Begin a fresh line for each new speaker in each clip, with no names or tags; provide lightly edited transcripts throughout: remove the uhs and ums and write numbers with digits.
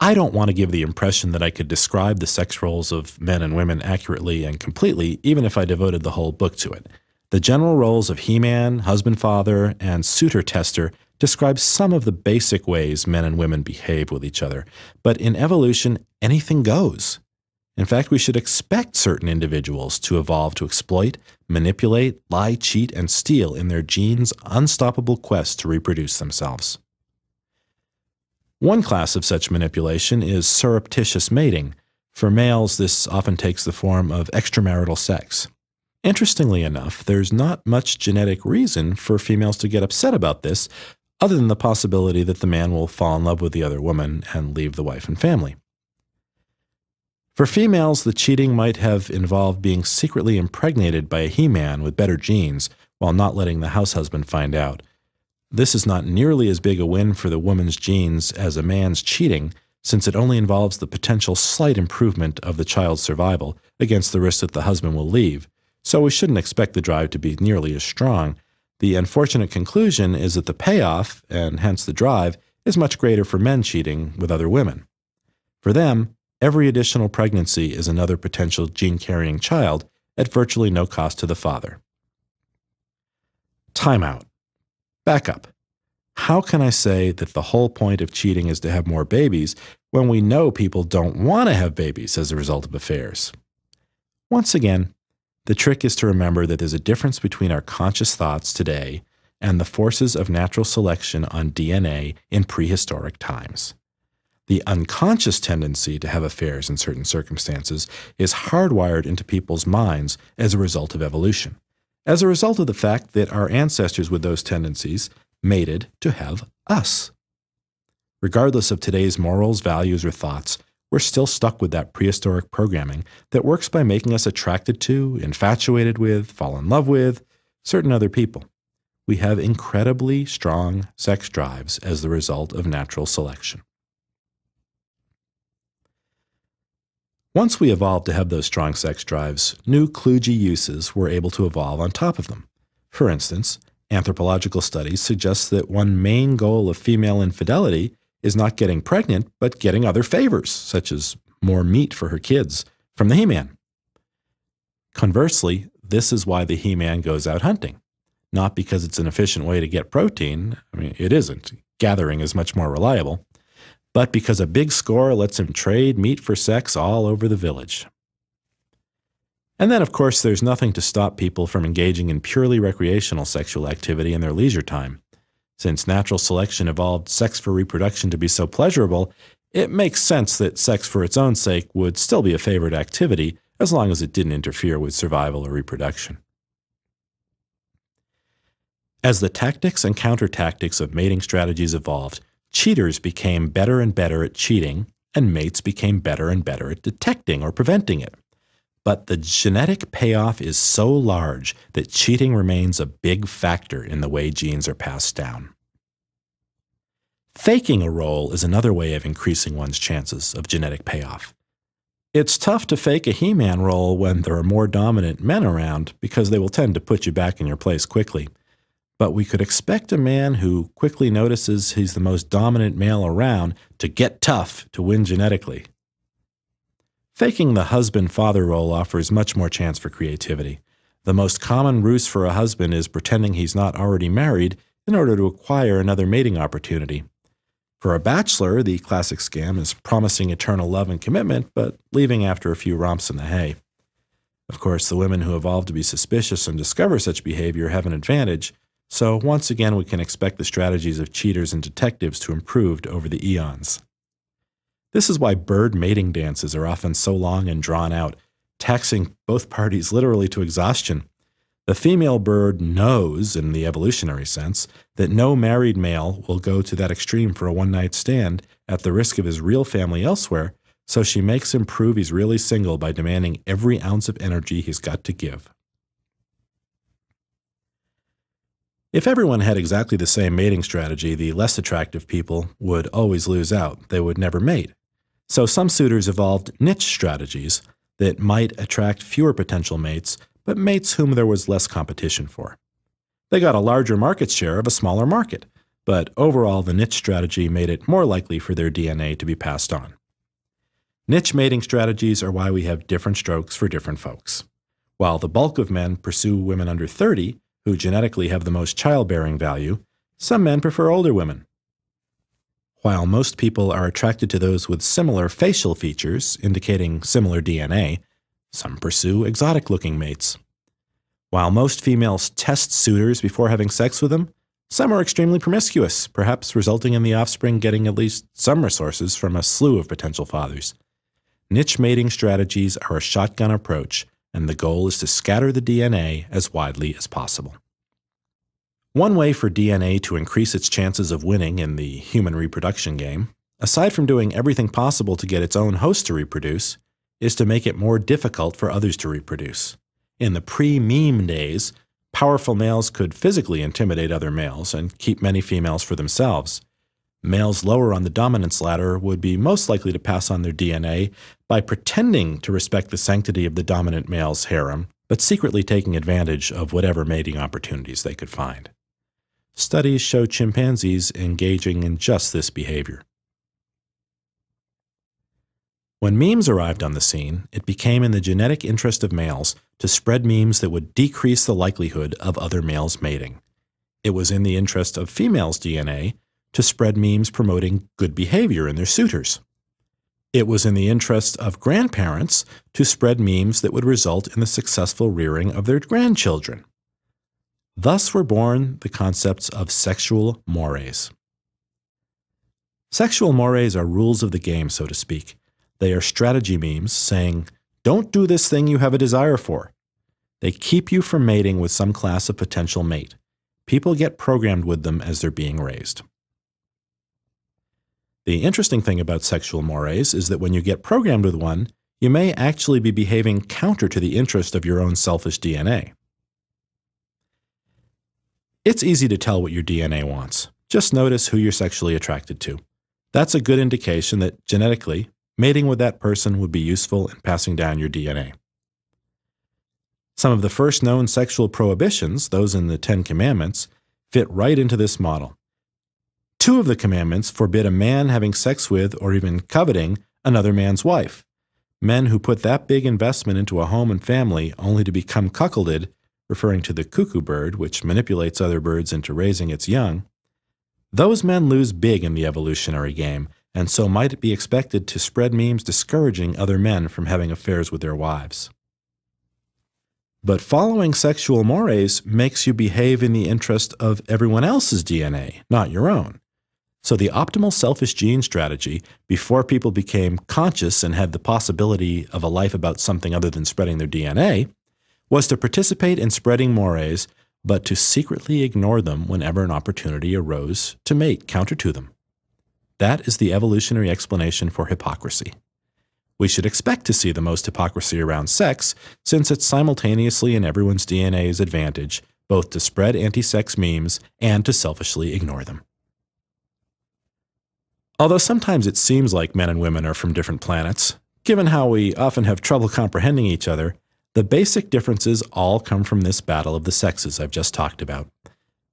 I don't want to give the impression that I could describe the sex roles of men and women accurately and completely, even if I devoted the whole book to it. The general roles of he-man, husband-father, and suitor-tester describe some of the basic ways men and women behave with each other. But in evolution, anything goes. In fact, we should expect certain individuals to evolve to exploit, manipulate, lie, cheat, and steal in their genes' unstoppable quest to reproduce themselves. One class of such manipulation is surreptitious mating. For males, this often takes the form of extramarital sex. Interestingly enough, there's not much genetic reason for females to get upset about this, other than the possibility that the man will fall in love with the other woman and leave the wife and family. For females, the cheating might have involved being secretly impregnated by a he-man with better genes while not letting the house husband find out. This is not nearly as big a win for the woman's genes as a man's cheating, since it only involves the potential slight improvement of the child's survival against the risk that the husband will leave, so we shouldn't expect the drive to be nearly as strong. The unfortunate conclusion is that the payoff, and hence the drive, is much greater for men cheating with other women. For them, every additional pregnancy is another potential gene-carrying child at virtually no cost to the father. Timeout. Back up. How can I say that the whole point of cheating is to have more babies when we know people don't want to have babies as a result of affairs? Once again, the trick is to remember that there's a difference between our conscious thoughts today and the forces of natural selection on DNA in prehistoric times. The unconscious tendency to have affairs in certain circumstances is hardwired into people's minds as a result of evolution, as a result of the fact that our ancestors with those tendencies mated to have us. Regardless of today's morals, values, or thoughts, we're still stuck with that prehistoric programming that works by making us attracted to, infatuated with, fall in love with certain other people. We have incredibly strong sex drives as the result of natural selection. Once we evolved to have those strong sex drives, new kludgy uses were able to evolve on top of them. For instance, anthropological studies suggest that one main goal of female infidelity is not getting pregnant, but getting other favors, such as more meat for her kids, from the he-man. Conversely, this is why the he-man goes out hunting. Not because it's an efficient way to get protein, it isn't. Gathering is much more reliable. But because a big score lets him trade meat for sex all over the village. And then, of course, there's nothing to stop people from engaging in purely recreational sexual activity in their leisure time. Since natural selection evolved sex for reproduction to be so pleasurable, it makes sense that sex for its own sake would still be a favored activity as long as it didn't interfere with survival or reproduction. As the tactics and counter-tactics of mating strategies evolved, cheaters became better and better at cheating, and mates became better and better at detecting or preventing it. But the genetic payoff is so large that cheating remains a big factor in the way genes are passed down. Faking a role is another way of increasing one's chances of genetic payoff. It's tough to fake a he-man role when there are more dominant men around because they will tend to put you back in your place quickly. But we could expect a man who quickly notices he's the most dominant male around to get tough to win genetically. Faking the husband-father role offers much more chance for creativity. The most common ruse for a husband is pretending he's not already married in order to acquire another mating opportunity. For a bachelor, the classic scam is promising eternal love and commitment, but leaving after a few romps in the hay. Of course, the women who evolve to be suspicious and discover such behavior have an advantage, so once again we can expect the strategies of cheaters and detectives to improve over the eons. This is why bird mating dances are often so long and drawn out, taxing both parties literally to exhaustion. The female bird knows, in the evolutionary sense, that no married male will go to that extreme for a one-night stand at the risk of his real family elsewhere, so she makes him prove he's really single by demanding every ounce of energy he's got to give. If everyone had exactly the same mating strategy, the less attractive people would always lose out. They would never mate. So some suitors evolved niche strategies that might attract fewer potential mates, but mates whom there was less competition for. They got a larger market share of a smaller market, but overall the niche strategy made it more likely for their DNA to be passed on. Niche mating strategies are why we have different strokes for different folks. While the bulk of men pursue women under 30, who genetically have the most childbearing value, some men prefer older women. While most people are attracted to those with similar facial features, indicating similar DNA, some pursue exotic-looking mates. While most females test suitors before having sex with them, some are extremely promiscuous, perhaps resulting in the offspring getting at least some resources from a slew of potential fathers. Niche mating strategies are a shotgun approach, and the goal is to scatter the DNA as widely as possible. One way for DNA to increase its chances of winning in the human reproduction game, aside from doing everything possible to get its own host to reproduce, is to make it more difficult for others to reproduce. In the pre-meme days, powerful males could physically intimidate other males and keep many females for themselves. Males lower on the dominance ladder would be most likely to pass on their DNA by pretending to respect the sanctity of the dominant male's harem, but secretly taking advantage of whatever mating opportunities they could find. Studies show chimpanzees engaging in just this behavior. When memes arrived on the scene, it became in the genetic interest of males to spread memes that would decrease the likelihood of other males mating. It was in the interest of females' DNA to spread memes promoting good behavior in their suitors. It was in the interest of grandparents to spread memes that would result in the successful rearing of their grandchildren. Thus were born the concepts of sexual mores. Sexual mores are rules of the game, so to speak. They are strategy memes saying, "Don't do this thing you have a desire for." They keep you from mating with some class of potential mate. People get programmed with them as they're being raised. The interesting thing about sexual mores is that when you get programmed with one, you may actually be behaving counter to the interest of your own selfish DNA. It's easy to tell what your DNA wants. Just notice who you're sexually attracted to. That's a good indication that genetically, mating with that person would be useful in passing down your DNA. Some of the first known sexual prohibitions, those in the Ten Commandments, fit right into this model. 2 of the commandments forbid a man having sex with or even coveting another man's wife. Men who put that big investment into a home and family only to become cuckolded, referring to the cuckoo bird, which manipulates other birds into raising its young, those men lose big in the evolutionary game, and so might be expected to spread memes discouraging other men from having affairs with their wives. But following sexual mores makes you behave in the interest of everyone else's DNA, not your own. So the optimal selfish gene strategy, before people became conscious and had the possibility of a life about something other than spreading their DNA, was to participate in spreading mores, but to secretly ignore them whenever an opportunity arose to mate counter to them. That is the evolutionary explanation for hypocrisy. We should expect to see the most hypocrisy around sex, since it's simultaneously in everyone's DNA's advantage, both to spread anti-sex memes and to selfishly ignore them. Although sometimes it seems like men and women are from different planets, given how we often have trouble comprehending each other, the basic differences all come from this battle of the sexes I've just talked about.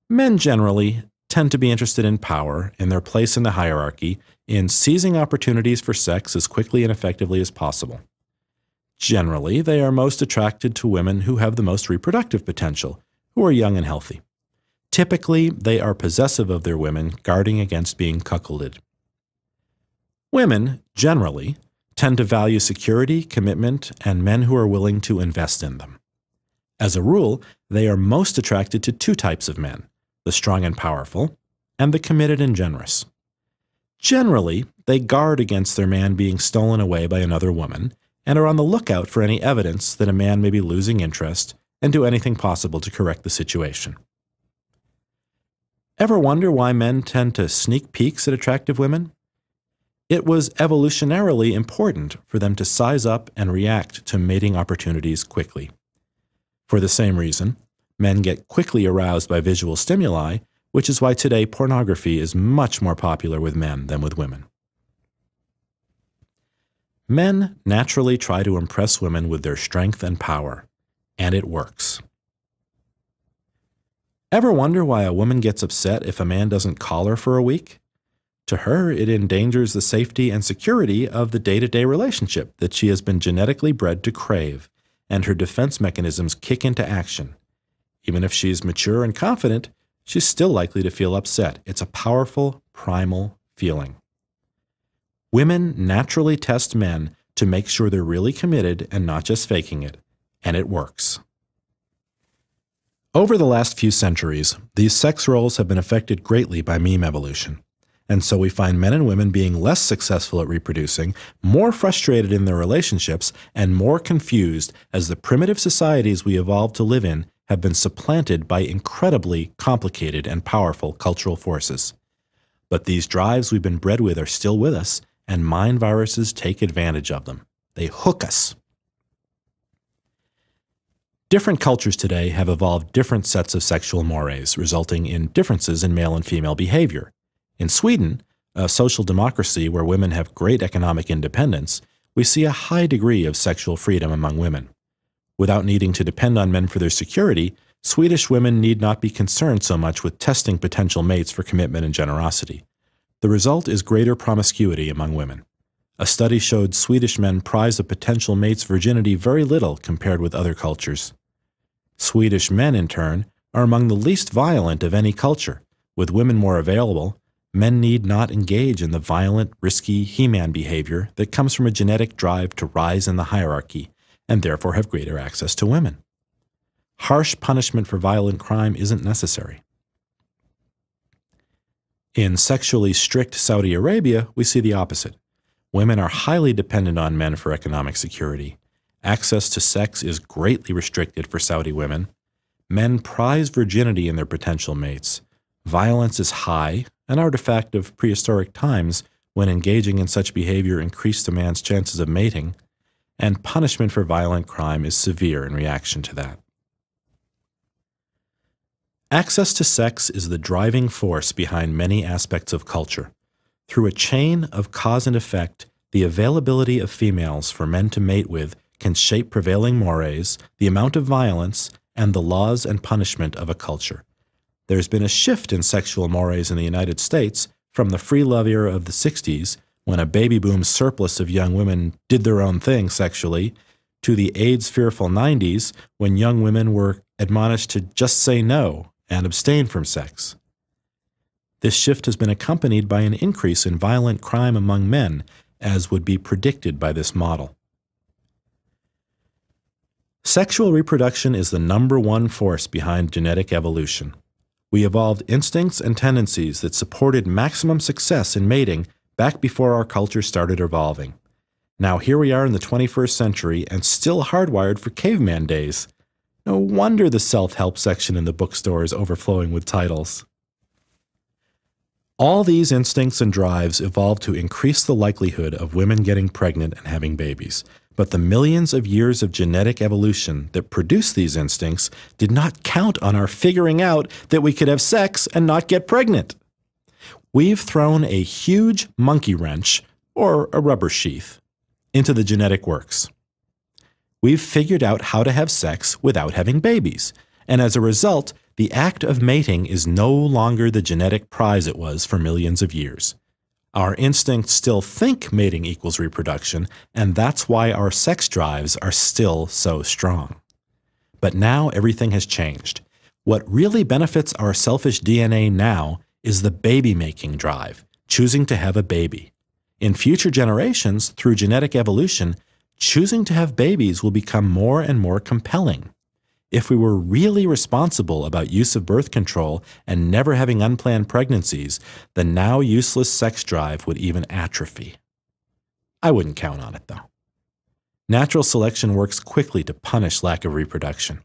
Men generally tend to be interested in power, in their place in the hierarchy, in seizing opportunities for sex as quickly and effectively as possible. Generally, they are most attracted to women who have the most reproductive potential, who are young and healthy. Typically, they are possessive of their women, guarding against being cuckolded. Women, generally, tend to value security, commitment, and men who are willing to invest in them. As a rule, they are most attracted to 2 types of men: the strong and powerful, and the committed and generous. Generally, they guard against their man being stolen away by another woman, and are on the lookout for any evidence that a man may be losing interest, and do anything possible to correct the situation. Ever wonder why men tend to sneak peeks at attractive women? It was evolutionarily important for them to size up and react to mating opportunities quickly. For the same reason, men get quickly aroused by visual stimuli, which is why today pornography is much more popular with men than with women. Men naturally try to impress women with their strength and power, and it works. Ever wonder why a woman gets upset if a man doesn't call her for a week? To her, it endangers the safety and security of the day-to-day relationship that she has been genetically bred to crave, and her defense mechanisms kick into action. Even if she's mature and confident, she's still likely to feel upset. It's a powerful, primal feeling. Women naturally test men to make sure they're really committed and not just faking it, and it works. Over the last few centuries, these sex roles have been affected greatly by meme evolution. And so we find men and women being less successful at reproducing, more frustrated in their relationships, and more confused as the primitive societies we evolved to live in have been supplanted by incredibly complicated and powerful cultural forces. But these drives we've been bred with are still with us, and mind viruses take advantage of them. They hook us. Different cultures today have evolved different sets of sexual mores, resulting in differences in male and female behavior. In Sweden, a social democracy where women have great economic independence, we see a high degree of sexual freedom among women. Without needing to depend on men for their security, Swedish women need not be concerned so much with testing potential mates for commitment and generosity. The result is greater promiscuity among women. A study showed Swedish men prize a potential mate's virginity very little compared with other cultures. Swedish men, in turn, are among the least violent of any culture. With women more available, men need not engage in the violent, risky He-Man behavior that comes from a genetic drive to rise in the hierarchy, and therefore have greater access to women. Harsh punishment for violent crime isn't necessary. In sexually strict Saudi Arabia, we see the opposite. Women are highly dependent on men for economic security. Access to sex is greatly restricted for Saudi women. Men prize virginity in their potential mates. Violence is high, an artifact of prehistoric times when engaging in such behavior increased a man's chances of mating, and punishment for violent crime is severe in reaction to that. Access to sex is the driving force behind many aspects of culture. Through a chain of cause and effect, the availability of females for men to mate with can shape prevailing mores, the amount of violence, and the laws and punishment of a culture. There's been a shift in sexual mores in the United States from the free love era of the 60s, when a baby boom surplus of young women did their own thing sexually, to the AIDS-fearful 90s, when young women were admonished to just say no and abstain from sex. This shift has been accompanied by an increase in violent crime among men, as would be predicted by this model. Sexual reproduction is the #1 force behind genetic evolution. We evolved instincts and tendencies that supported maximum success in mating back before our culture started evolving. Now here we are in the 21st century and still hardwired for caveman days. No wonder the self-help section in the bookstore is overflowing with titles. All these instincts and drives evolved to increase the likelihood of women getting pregnant and having babies. But the millions of years of genetic evolution that produced these instincts did not count on our figuring out that we could have sex and not get pregnant. We've thrown a huge monkey wrench, or a rubber sheath, into the genetic works. We've figured out how to have sex without having babies, and as a result, the act of mating is no longer the genetic prize it was for millions of years. Our instincts still think mating equals reproduction, and that's why our sex drives are still so strong. But now everything has changed. What really benefits our selfish DNA now is the baby-making drive, choosing to have a baby. In future generations, through genetic evolution, choosing to have babies will become more and more compelling. If we were really responsible about use of birth control and never having unplanned pregnancies, the now useless sex drive would even atrophy. I wouldn't count on it, though. Natural selection works quickly to punish lack of reproduction.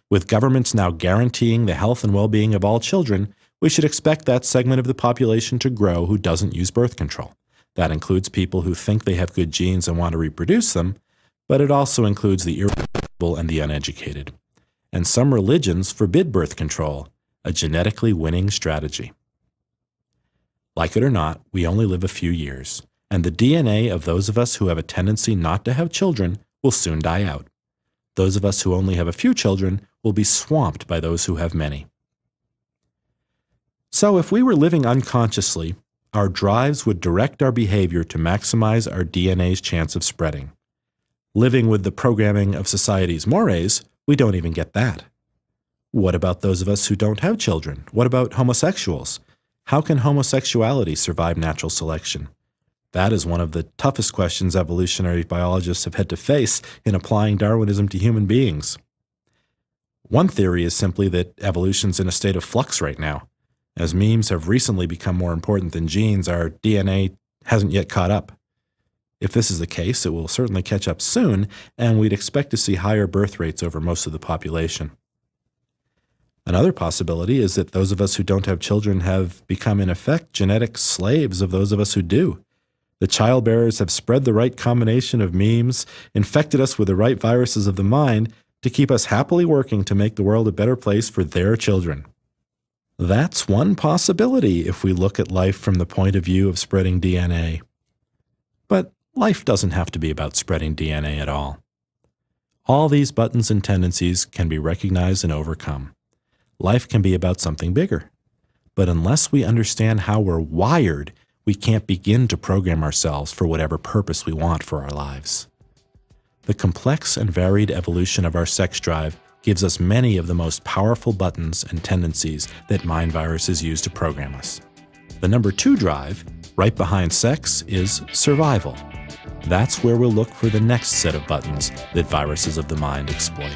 With governments now guaranteeing the health and well-being of all children, we should expect that segment of the population to grow who doesn't use birth control. That includes people who think they have good genes and want to reproduce them, but it also includes the irresponsible and the uneducated. And some religions forbid birth control, a genetically winning strategy. Like it or not, we only live a few years, and the DNA of those of us who have a tendency not to have children will soon die out. Those of us who only have a few children will be swamped by those who have many. So if we were living unconsciously, our drives would direct our behavior to maximize our DNA's chance of spreading. Living with the programming of society's mores, we don't even get that. What about those of us who don't have children? What about homosexuals? How can homosexuality survive natural selection? That is one of the toughest questions evolutionary biologists have had to face in applying Darwinism to human beings. One theory is simply that evolution's in a state of flux right now. As memes have recently become more important than genes, our DNA hasn't yet caught up. If this is the case, it will certainly catch up soon, and we'd expect to see higher birth rates over most of the population. Another possibility is that those of us who don't have children have become, in effect, genetic slaves of those of us who do. The childbearers have spread the right combination of memes, infected us with the right viruses of the mind to keep us happily working to make the world a better place for their children. That's one possibility if we look at life from the point of view of spreading DNA. But life doesn't have to be about spreading DNA at all. All these buttons and tendencies can be recognized and overcome. Life can be about something bigger. But unless we understand how we're wired, we can't begin to program ourselves for whatever purpose we want for our lives. The complex and varied evolution of our sex drive gives us many of the most powerful buttons and tendencies that mind viruses use to program us. The number 2 drive, right behind sex, is survival. That's where we'll look for the next set of buttons that viruses of the mind exploit.